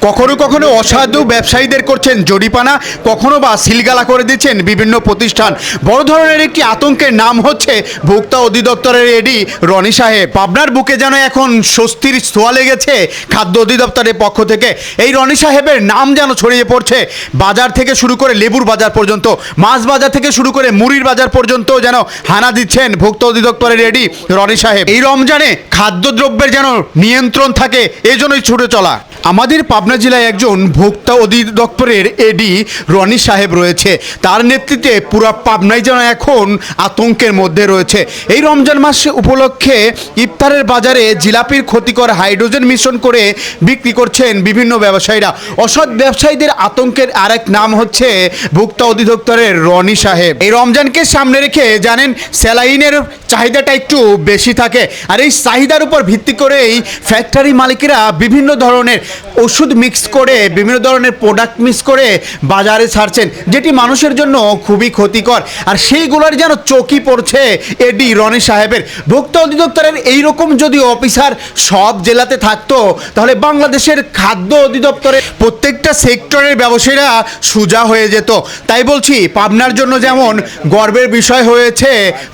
কখনো কখনো অসাধু ব্যবসায়ীদের করছেন জরিমানা, কখনো বা সিলগালা করে দিচ্ছেন বিভিন্ন প্রতিষ্ঠান। বড় ধরনের একটি আতঙ্কের নাম হচ্ছে ভোক্তা অধিদপ্তরের এডি রনি সাহেব। পাবনার বুকে যেন এখন স্বস্তির ছোঁয়া লেগেছে খাদ্য অধিদপ্তরের পক্ষ থেকে। এই রনি সাহেবের নাম যেন ছড়িয়ে পড়ছে বাজার থেকে শুরু করে লেবুর বাজার পর্যন্ত, মাছ বাজার থেকে শুরু করে মুড়ির বাজার পর্যন্ত যেন হানা দিচ্ছেন ভোক্তা অধিদপ্তরের এডি রনি সাহেব। এই রমজানে খাদ্যদ্রব্যের যেন নিয়ন্ত্রণ থাকে, এজন্যই ছুটে চলা। আমাদের পাবনা জেলায় একজন ভোক্তা অধিদপ্তরের এডি রনি সাহেব রয়েছে। তার নেতৃত্বে পুরো পাবনাই যেন এখন আতঙ্কের মধ্যে রয়েছে। এই রমজান মাস উপলক্ষে ইফতারের বাজারে জিলাপির ক্ষতিকর হাইড্রোজেন মিশ্রণ করে বিক্রি করছেন বিভিন্ন ব্যবসায়ীরা। অসৎ ব্যবসায়ীদের আতঙ্কের আরেক নাম হচ্ছে ভোক্তা অধিদপ্তরের রনি সাহেব। এই রমজানকে সামনে রেখে জানেন স্যালাইনের চাহিদাটা একটু বেশি থাকে, আর এই চাহিদার উপর ভিত্তি করেই ফ্যাক্টরি মালিকেরা বিভিন্ন ধরনের ওষুধ মিক্স করে, বিভিন্ন ধরনের প্রোডাক্ট মিক্স করে বাজারে ছাড়ছেন, যেটি মানুষের জন্য খুবই ক্ষতিকর। আর সেইগুলোর যেন চোখই পড়ছে এডি রনি সাহেবের। ভোক্তা অধিদপ্তরের এইরকম যদি অফিসার সব জেলাতে থাকতো, তাহলে বাংলাদেশের খাদ্য অধিদপ্তরের প্রত্যেকটা সেক্টরের ব্যবসায়ীরা সোজা হয়ে যেত। তাই বলছি, পাবনার জন্য যেমন গর্বের বিষয় হয়েছে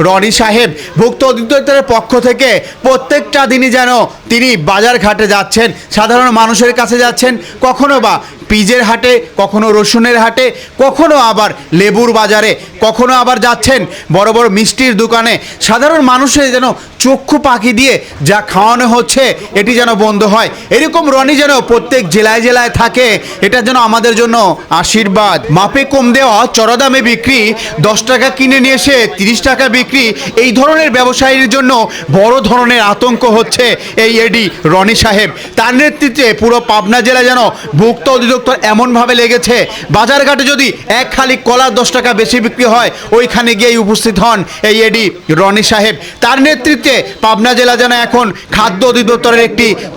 রনি সাহেব। ভোক্তা অধিদপ্তরের পক্ষ থেকে প্রত্যেকটা দিনই যেন তিনি বাজার ঘাটে যাচ্ছেন, সাধারণ মানুষের কাছে যাচ্ছেন, কখনো বা পিজের হাটে, কখনো রসুনের হাটে, কখনো আবার লেবুর বাজারে, কখনো আবার যাচ্ছেন বড় বড় মিষ্টির দোকানে। সাধারণ মানুষের যেন চক্ষু পাখি দিয়ে যা খাওয়ানো হচ্ছে এটি যেন বন্ধ হয়। এরকম রনি যেন প্রত্যেক জেলায় জেলায় থাকে, এটা যেন আমাদের জন্য আশীর্বাদ। মাপে কম দেওয়া, চড়া দামে বিক্রি, 10 টাকা কিনে নিয়ে এসে 30 টাকা বিক্রি, এই ধরনের ব্যবসায়ীর জন্য বড় ধরনের আতঙ্ক হচ্ছে এই এডি রনি সাহেব। তার নেতৃত্বে পুরো পাবনা জেলা যেন ভোক্তা অধিদপ্তর এমনভাবে লেগেছে, বাজারঘাটে যদি এক খালি কলার 10 টাকা বেশি বিক্রি হয়, ওইখানে গিয়ে উপস্থিত হন এই এডি রনি সাহেব। তার নেতৃত্বে পাবনা জেলা যেন এখন খাদ্য অধিদপ্তরের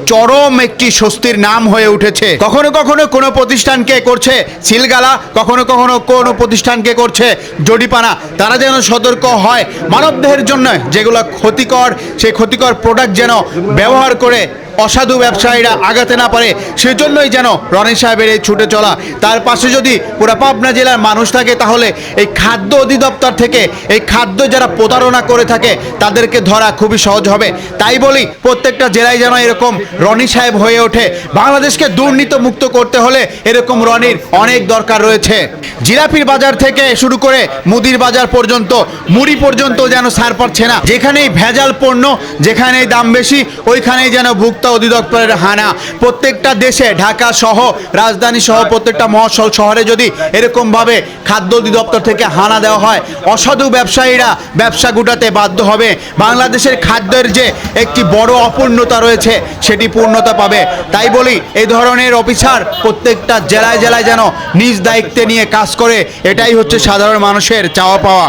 চরম একটি স্বস্তির নাম হয়ে উঠেছে। কখনো কখনো কোনো প্রতিষ্ঠানকে করছে সিলগালা, কখনো কখনো কোনো প্রতিষ্ঠানকে করছে জরিমানা। তারা যেন সতর্ক হয়, মানবদেহের জন্য যেগুলো ক্ষতিকর, সেই ক্ষতিকর প্রোডাক্ট যেন ব্যবহার করে অসাধু ব্যবসায়ীরা আগাতে না পারে, সেজন্যই যেন রনি সাহেবের এই ছুটে চলা। তার পাশে যদি পুরো পাবনা জেলার মানুষ থাকে, তাহলে এই খাদ্য অধিদপ্তর থেকে এই খাদ্য যারা প্রতারণা করে থাকে তাদেরকে ধরা খুবই সহজ হবে। তাই বলি, প্রত্যেকটা জেলায় যেন এরকম রনি সাহেব হয়ে ওঠে। বাংলাদেশকে দুর্নীতি মুক্ত করতে হলে এরকম রনির অনেক দরকার রয়েছে। জিলাপির বাজার থেকে শুরু করে মুদির বাজার পর্যন্ত, মুড়ি পর্যন্ত যেন ছাড় পাচ্ছে না। যেখানেই ভেজাল পণ্য, যেখানেই দাম বেশি, ওইখানেই যেন ভোক্তা অধিদপ্তরের হানা। প্রত্যেকটা দেশে, ঢাকা সহ, রাজধানী সহ প্রত্যেকটা মহাশল শহরে যদি এরকমভাবে খাদ্য অধিদপ্তর থেকে হানা দেওয়া হয়, অসাধু ব্যবসায়ীরা ব্যবসা গুটাতে বাধ্য হবে। বাংলাদেশের খাদ্যের যে একটি বড় অপূর্ণতা রয়েছে, সেটি পূর্ণতা পাবে। তাই বলি, এই ধরনের অফিসার প্রত্যেকটা জেলায় জেলায় যেন নিজ দায়িত্বে নিয়ে কাজ করে, এটাই হচ্ছে সাধারণ মানুষের চাওয়া পাওয়া।